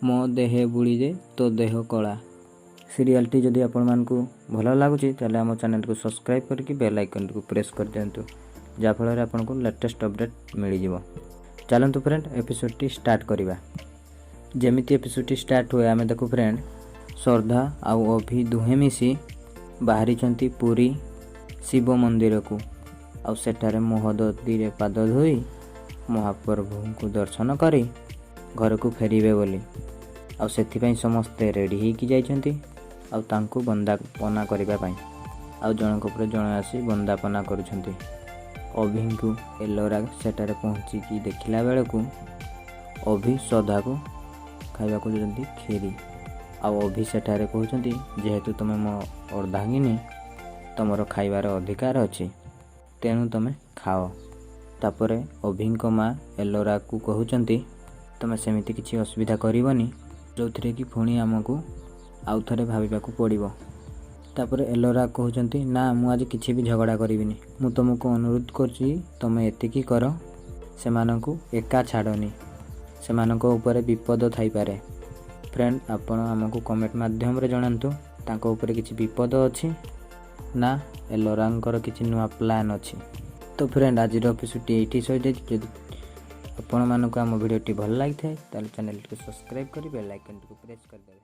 मो देहे बुड़ीजे तो देह कला सीरियलटी जदि आपण मानकु भल लगुच ताले आम चैनल को सब्सक्राइब करके बेल आइकन को प्रेस कर दिंतु जाफल आपको लेटेस्ट अपडेट मिल जाव। चलतु फ्रेंड एपिसोड स्टार्ट करवा। जमिति एपिसोड स्टार्ट हुए आम देखु फ्रेंड श्रद्धा आउ अभि दुहे मिसी बाहरी पुरी शिव मंदिर को आउ सेठारे महोदधी रे पाद धोई महाप्रभु को दर्शन करी घर को फेरिबे बोली आउ सेथिपई समस्ते रेडी होइकी जाइछंती आउ तांको वंदापना करिबा पई आउ जनक ऊपर जण आसी वंदापना करूछंती। अभि को एलोरा सेठारे पहुँचिकी देखिला बेलू अभि श्रद्धा को खाइबा को जल्दी खीरी आउ अभि सेठारे कहउछंती जेहेतु तुम मो अर्धांगिनी तुमर खाइबार अधिकार अछि तेणु तुम खाओ। तापरे अभिंको माँ एलोरा को कहउछंती तुम सेमिति किछि असुविधा करिवनी जो थरे कि पुणी आमको आउ थरे भाबिबाकू पड़िबो। तापरे एलोरा कहउछंती ना मु आज किछि भी झगड़ा करिविनी मु तुमको अनुरोध करछि तुम एतिकी कर सेमानंकु एका छाड़नी सेमानंको ऊपर विपद थाई पारे। फ्रेंड आपण आमको कमेंट माध्यम रे जणांतु तांको ऊपर किछि विपद अछि ना एलोरांकर किछि नुआ प्लान अछि। तो फ्रेंड आज एपिसोड ये सही जदि आपण मानक आम वीडियो भल लगी था चैनल को सब्सक्राइब कर बेल आइकन को प्रेस कर देबे।